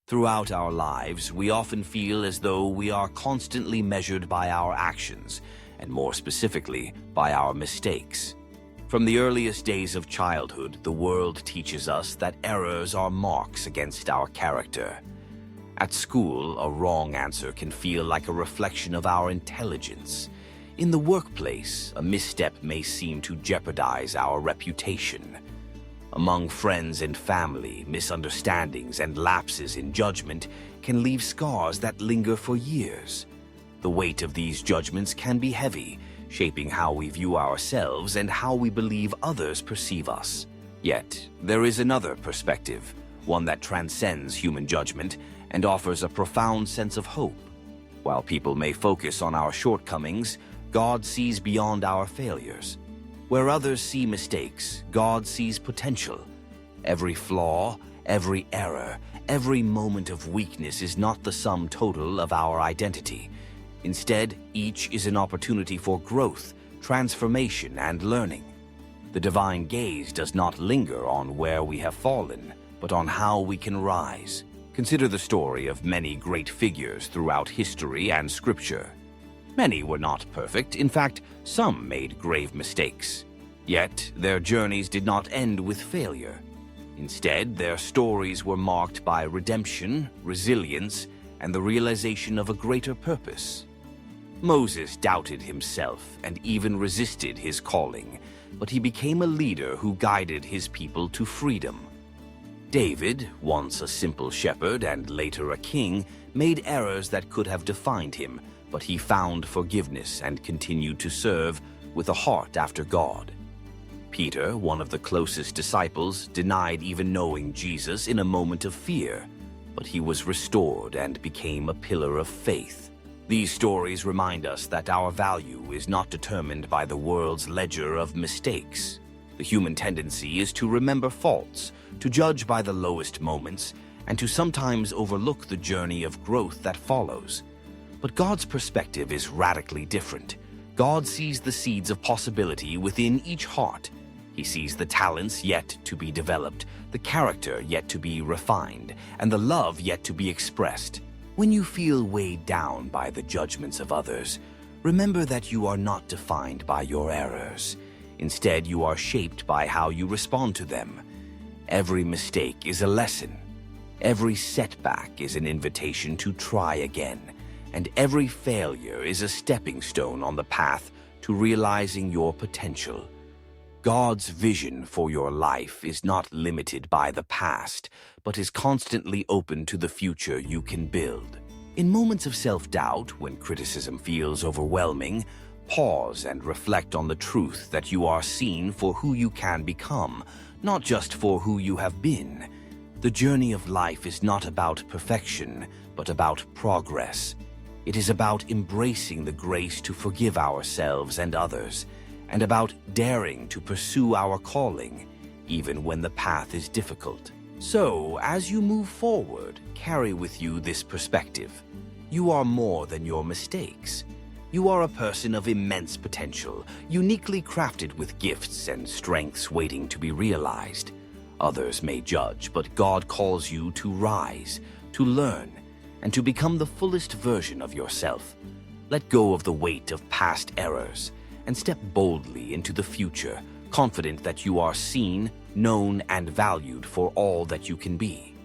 Throughout our lives, we often feel as though we are constantly measured by our actions, and more specifically, by our mistakes. From the earliest days of childhood, the world teaches us that errors are marks against our character. At school, a wrong answer can feel like a reflection of our intelligence. In the workplace, a misstep may seem to jeopardize our reputation. Among friends and family, misunderstandings and lapses in judgment can leave scars that linger for years. The weight of these judgments can be heavy, shaping how we view ourselves and how we believe others perceive us. Yet, there is another perspective, one that transcends human judgment and offers a profound sense of hope. While people may focus on our shortcomings, God sees beyond our failures. Where others see mistakes, God sees potential. Every flaw, every error, every moment of weakness is not the sum total of our identity. Instead, each is an opportunity for growth, transformation, and learning. The divine gaze does not linger on where we have fallen, but on how we can rise. Consider the story of many great figures throughout history and scripture. Many were not perfect. In fact, some made grave mistakes. Yet, their journeys did not end with failure. Instead, their stories were marked by redemption, resilience, and the realization of a greater purpose. Moses doubted himself and even resisted his calling, but he became a leader who guided his people to freedom. David, once a simple shepherd and later a king, made errors that could have defined him, but he found forgiveness and continued to serve with a heart after God. Peter, one of the closest disciples, denied even knowing Jesus in a moment of fear, but he was restored and became a pillar of faith. These stories remind us that our value is not determined by the world's ledger of mistakes. The human tendency is to remember faults, to judge by the lowest moments, and to sometimes overlook the journey of growth that follows. But God's perspective is radically different. God sees the seeds of possibility within each heart. He sees the talents yet to be developed, the character yet to be refined, and the love yet to be expressed. When you feel weighed down by the judgments of others, remember that you are not defined by your errors. Instead, you are shaped by how you respond to them. Every mistake is a lesson. Every setback is an invitation to try again. And every failure is a stepping stone on the path to realizing your potential. God's vision for your life is not limited by the past, but is constantly open to the future you can build. In moments of self-doubt, when criticism feels overwhelming, pause and reflect on the truth that you are seen for who you can become, not just for who you have been. The journey of life is not about perfection, but about progress. It is about embracing the grace to forgive ourselves and others, and about daring to pursue our calling, even when the path is difficult. So, as you move forward, carry with you this perspective. You are more than your mistakes. You are a person of immense potential, uniquely crafted with gifts and strengths waiting to be realized. Others may judge, but God calls you to rise, to learn, and to become the fullest version of yourself. Let go of the weight of past errors and step boldly into the future, confident that you are seen, known, and valued for all that you can be.